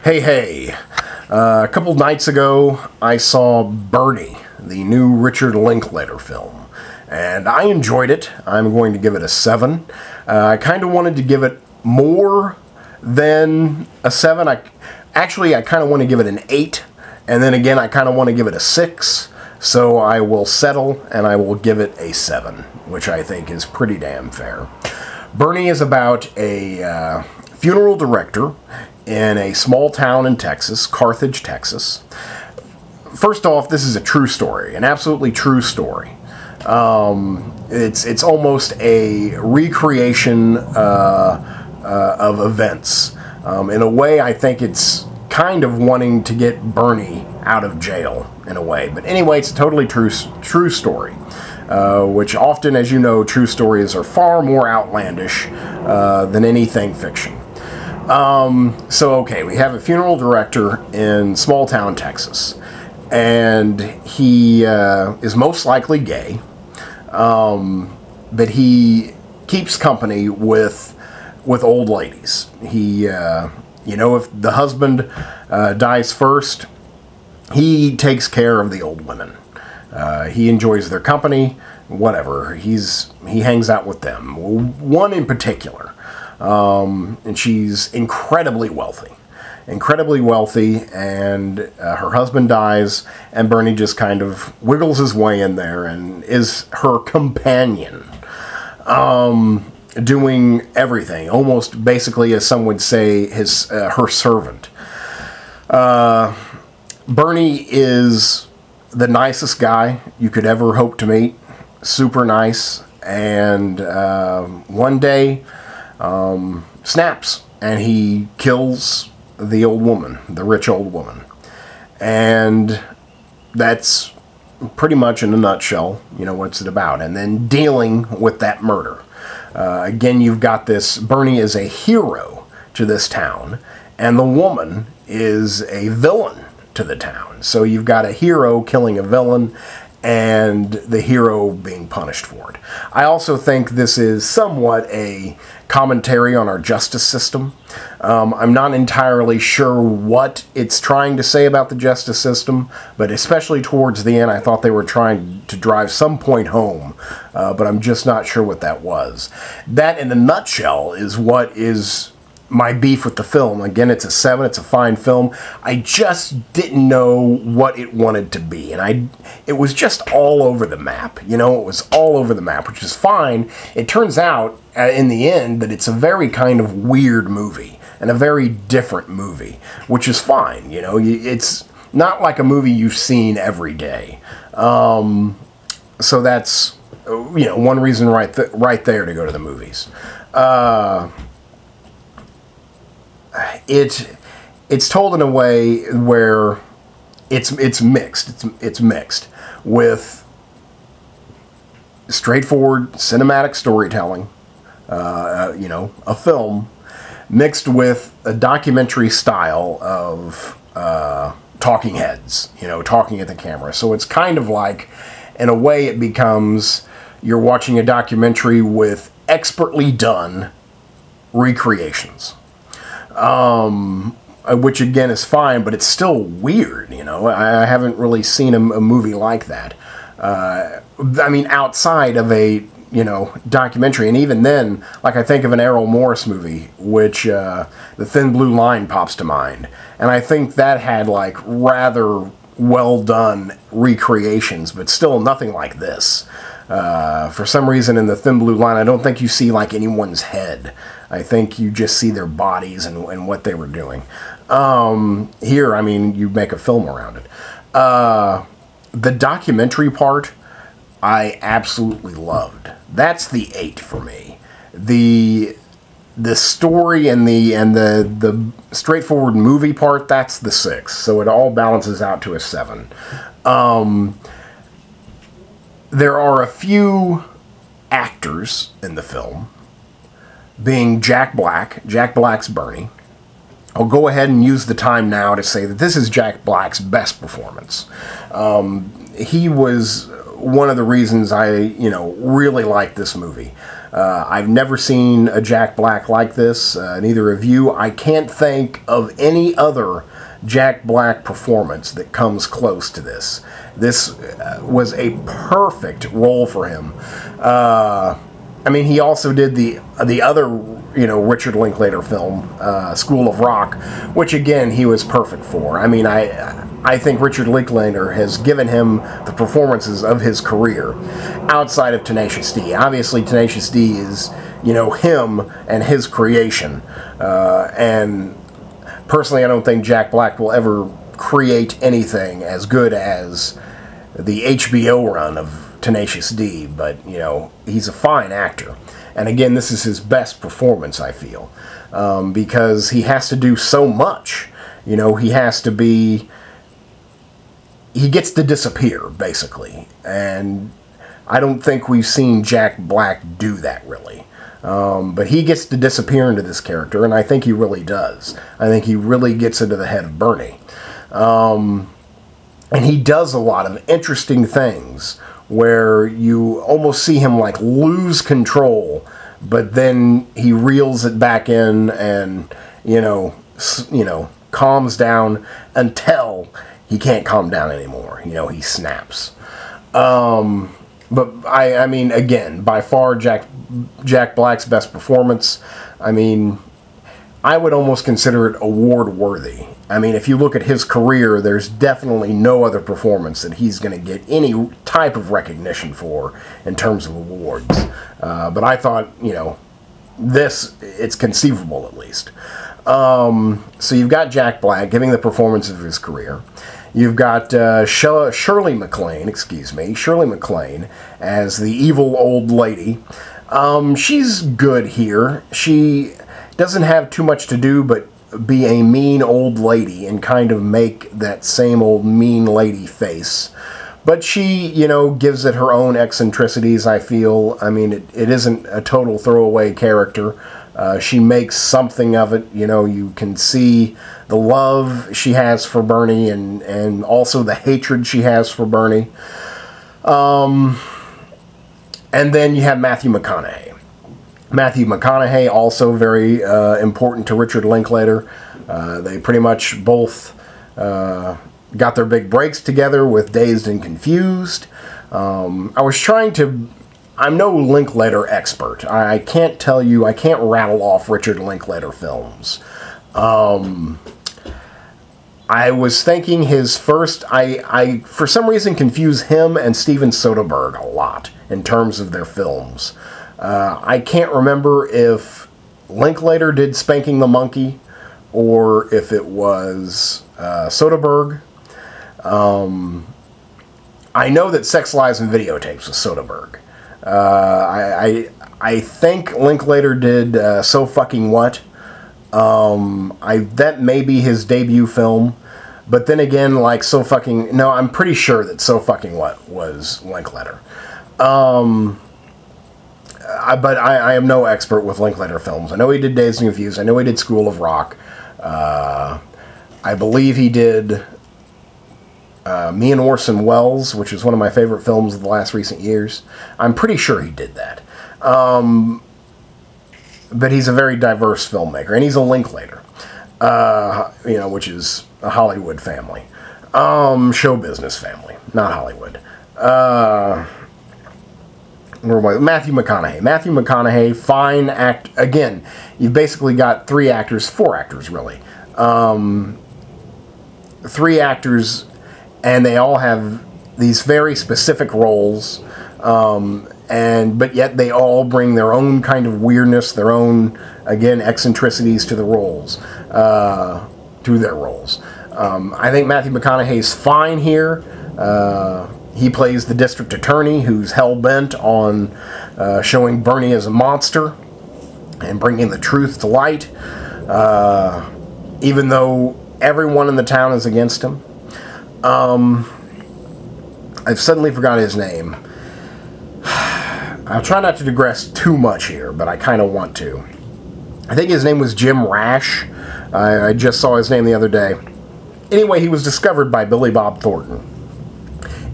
Hey, hey. A couple nights ago, I saw Bernie, the new Richard Linklater film, and I enjoyed it. I'm going to give it a 7. I kind of wanted to give it more than a 7. I kind of want to give it an 8, and then again, I kind of want to give it a 6, so I will settle, and I will give it a 7, which I think is pretty damn fair. Bernie is about a funeral director in a small town in Texas, Carthage, Texas. First off, this is a true story, an absolutely true story. It's almost a recreation of events. In a way, I think it's kind of wanting to get Bernie out of jail, in a way. But anyway, it's a totally true story, which often, as you know, true stories are far more outlandish than anything fiction. Okay, we have a funeral director in small town Texas, and he is most likely gay, but he keeps company with old ladies. He, if the husband dies first, he takes care of the old women. He enjoys their company, whatever. He hangs out with them. One in particular. And she's incredibly wealthy, and her husband dies, and Bernie just kind of wiggles his way in there and is her companion, doing everything, almost basically, as some would say, her servant. Bernie is the nicest guy you could ever hope to meet, super nice, and one day snaps, and he kills the old woman, the rich old woman. And that's pretty much in a nutshell, what's it about. And then dealing with that murder. Again, you've got this, Bernie is a hero to this town, and the woman is a villain to the town. So you've got a hero killing a villain, and the hero being punished for it. I also think this is somewhat a commentary on our justice system. I'm not entirely sure what it's trying to say about the justice system, but especially towards the end, I thought they were trying to drive some point home, but I'm just not sure what that was. That, in a nutshell, is what is my beef with the film. Again, it's a 7. It's a fine film. I just didn't know what it wanted to be, and it was just all over the map. It was all over the map, which is fine. It turns out, in the end, that it's a very kind of weird movie, and a very different movie, which is fine. It's not like a movie you've seen every day. So that's, one reason right there to go to the movies. It's told in a way where it's mixed. It's mixed with straightforward cinematic storytelling, a film, mixed with a documentary style of talking heads, talking at the camera. So it's kind of like, in a way, it becomes you're watching a documentary with expertly done recreations. Which again is fine, but it's still weird, I haven't really seen a movie like that. Outside of a, documentary, and even then, like, I think of an Errol Morris movie, which, The Thin Blue Line pops to mind, and I think that had, like, rather well done recreations, but still nothing like this. For some reason in The Thin Blue Line, I don't think you see, like, anyone's head. I think you just see their bodies and what they were doing. Here, you make a film around it. The documentary part, I absolutely loved. That's the 8 for me. The story and the straightforward movie part, that's the 6. So it all balances out to a 7. There are a few actors in the film, being Jack Black. Jack Black's Bernie. I'll go ahead and use the time now to say that this is Jack Black's best performance. He was one of the reasons I, really liked this movie. I've never seen a Jack Black like this, neither of you. I can't think of any other Jack Black performance that comes close to this. This was a perfect role for him. I mean, he also did the other, Richard Linklater film, School of Rock, which again he was perfect for. I mean, I think Richard Linklater has given him the performances of his career outside of Tenacious D. Obviously, Tenacious D is, him and his creation. And personally, I don't think Jack Black will ever create anything as good as the HBO run of Tenacious D, but, he's a fine actor. And again, this is his best performance, I feel, because he has to do so much. He has to be... He gets to disappear, basically. And I don't think we've seen Jack Black do that, really. But he gets to disappear into this character, and I think he really does. I think he really gets into the head of Bernie. And he does a lot of interesting things where you almost see him like lose control, but then he reels it back in and, calms down until he can't calm down anymore. He snaps. But I mean, again, by far Jack Black's best performance. I mean, I would almost consider it award-worthy. I mean, if you look at his career, there's definitely no other performance that he's going to get any type of recognition for in terms of awards. But I thought, it's conceivable at least. So you've got Jack Black giving the performance of his career. You've got Shirley MacLaine as the evil old lady. She's good here. She doesn't have too much to do but be a mean old lady and kind of make that same old mean lady face. But she, gives it her own eccentricities, I feel. I mean, it isn't a total throwaway character. She makes something of it. You can see the love she has for Bernie and also the hatred she has for Bernie. And then you have Matthew McConaughey. Matthew McConaughey, also very important to Richard Linklater. They pretty much both got their big breaks together with Dazed and Confused. I'm no Linklater expert. I can't tell you, I can't rattle off Richard Linklater films. I was thinking his first, I for some reason confuse him and Steven Soderbergh a lot in terms of their films. I can't remember if Linklater did Spanking the Monkey or if it was Soderbergh. I know that Sex, Lies, and Videotapes was Soderbergh. I think Linklater did So Fucking What. That may be his debut film. But then again, like no, I'm pretty sure that So Fucking What was Linklater. But I am no expert with Linklater films. I know he did Dazed and Confused. I know he did School of Rock. I believe he did Me and Orson Welles, which is one of my favorite films of the last recent years. I'm pretty sure he did that. But he's a very diverse filmmaker, and he's a Linklater, which is a Hollywood family. Show business family, not Hollywood. Matthew McConaughey. Matthew McConaughey, fine act. Again, you've basically got four actors, really. Three actors, and they all have these very specific roles, but yet they all bring their own kind of weirdness, their own, again, eccentricities to the roles, to their roles. I think Matthew McConaughey's fine here. He plays the district attorney who's hell-bent on showing Bernie as a monster and bringing the truth to light, even though everyone in the town is against him. I've suddenly forgot his name. I'll try not to digress too much here, but I kind of want to. I think his name was Jim Rash. I just saw his name the other day. Anyway, he was discovered by Billy Bob Thornton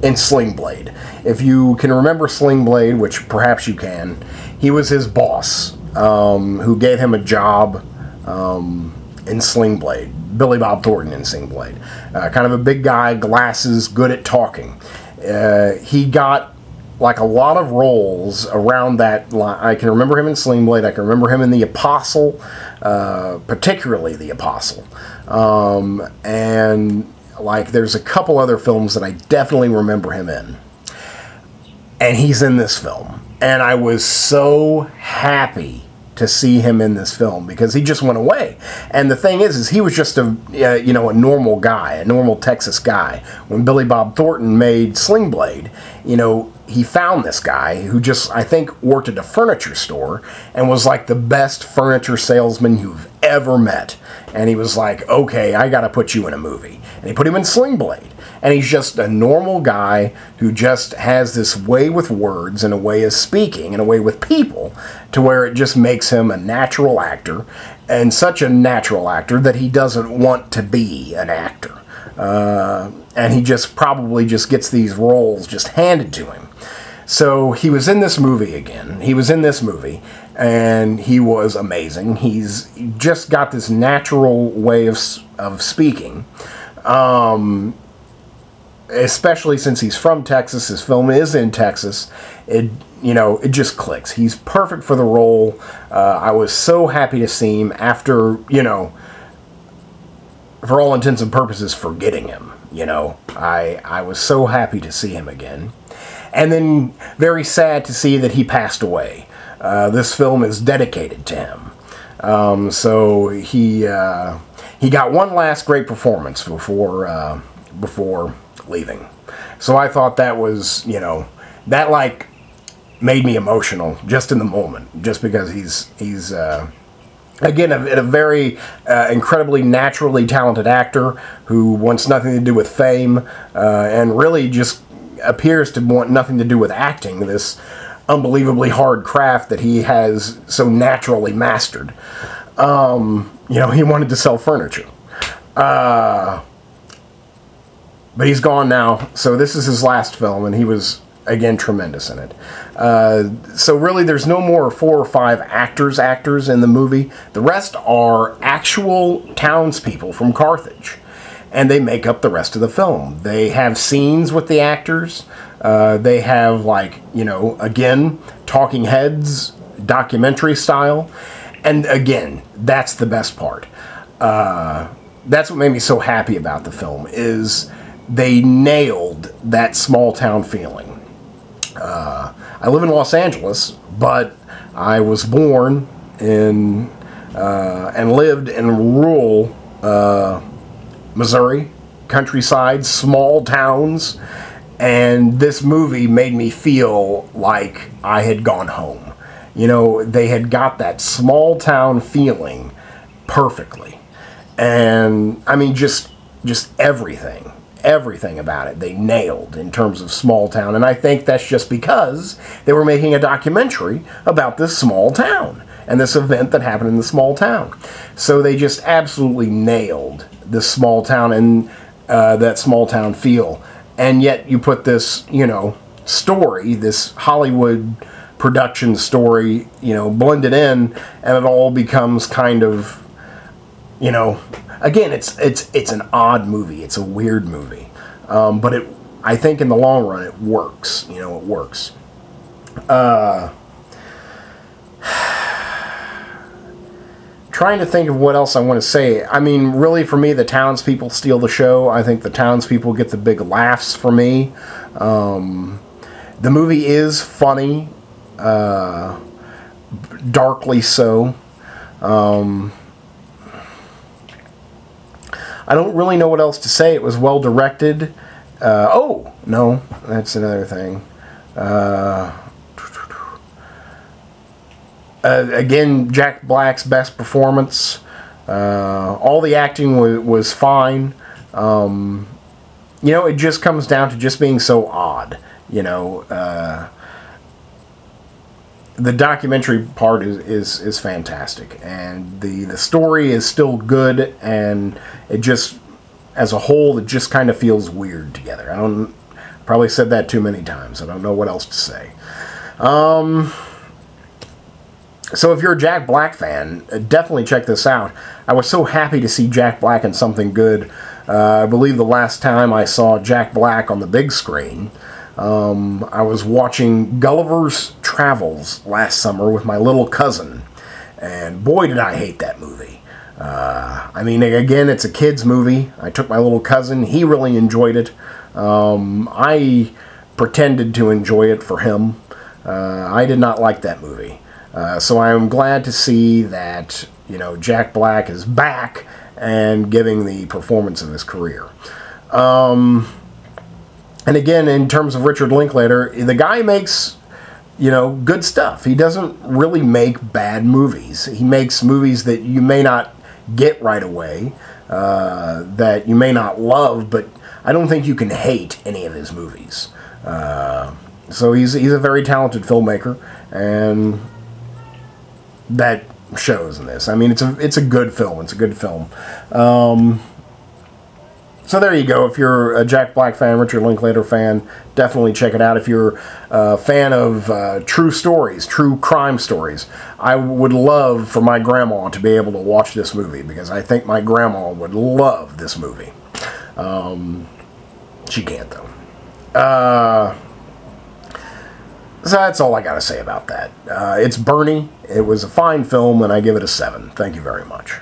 in Sling Blade. If you can remember Sling Blade, which perhaps you can, he was his boss, who gave him a job in Sling Blade. Billy Bob Thornton in Sling Blade. Kind of a big guy, glasses, good at talking. He got like a lot of roles around that line. I can remember him in Sling Blade. I can remember him in The Apostle, particularly The Apostle. And like there's a couple other films that I definitely remember him in. And he's in this film. And I was so happy to see him in this film because he just went away. And the thing is he was just a a normal guy, a normal Texas guy. When Billy Bob Thornton made Sling Blade, he found this guy who just, I think, worked at a furniture store and was like the best furniture salesman you've ever met. And he was like, okay, I got to put you in a movie. And he put him in Sling Blade. And he's just a normal guy who just has this way with words and a way of speaking and a way with people to where it just makes him a natural actor, and such a natural actor that he doesn't want to be an actor. And he just probably just gets these roles just handed to him. So he was in this movie again. He was in this movie, and he was amazing. He's just got this natural way of speaking. Especially since he's from Texas, his film is in Texas, it just clicks. He's perfect for the role. I was so happy to see him after, for all intents and purposes, forgetting him. I was so happy to see him again. And then very sad to see that he passed away. This film is dedicated to him. So he got one last great performance before leaving. So I thought that was, that like made me emotional just in the moment, just because he's again a very incredibly naturally talented actor who wants nothing to do with fame, and really just appears to want nothing to do with acting, this unbelievably hard craft that he has so naturally mastered. He wanted to sell furniture. But he's gone now, so this is his last film, and he was, again, tremendous in it. So really, there's no more 4 or 5 actors in the movie. The rest are actual townspeople from Carthage, and they make up the rest of the film. They have scenes with the actors. They have, again, talking heads, documentary style. And again, that's the best part. That's what made me so happy about the film, is they nailed that small town feeling. I live in Los Angeles, but I was born in and lived in rural Missouri, countryside, small towns, and this movie made me feel like I had gone home. They had got that small town feeling perfectly. And I mean, just everything about it they nailed in terms of small town. And I think that's just because they were making a documentary about this small town and this event that happened in the small town. So they just absolutely nailed this small town and that small town feel. And yet you put this, story, this Hollywood production story, blended in, and it all becomes kind of, again, it's an odd movie. It's a weird movie. But I think in the long run it works. It works. Trying to think of what else I want to say. I mean, really, for me, the townspeople steal the show. I think the townspeople get the big laughs for me. The movie is funny, darkly so. I don't really know what else to say. It was well directed. Oh, no, that's another thing. Again, Jack Black's best performance. All the acting was fine. It just comes down to just being so odd. The documentary part is fantastic, and the story is still good, and it just, as a whole, it just kind of feels weird together. Probably said that too many times. I don't know what else to say. So if you're a Jack Black fan, definitely check this out. I was so happy to see Jack Black in something good. I believe the last time I saw Jack Black on the big screen, I was watching Gulliver's Travels last summer with my little cousin. And boy, did I hate that movie. I mean, again, it's a kid's movie. I took my little cousin. He really enjoyed it. I pretended to enjoy it for him. I did not like that movie. So I'm glad to see that, you know, Jack Black is back and giving the performance of his career. And again, in terms of Richard Linklater, the guy makes, you know, good stuff. He doesn't really make bad movies. He makes movies that you may not get right away, that you may not love, but I don't think you can hate any of his movies. So he's a very talented filmmaker, and that shows in this. I mean, it's a good film. It's a good film. So there you go. If you're a Jack Black fan, Richard Linklater fan, definitely check it out. If you're a fan of true stories, true crime stories, I would love for my grandma to be able to watch this movie, because I think my grandma would love this movie. She can't, though. So that's all I got to say about that. It's Bernie. It was a fine film, and I give it a 7. Thank you very much.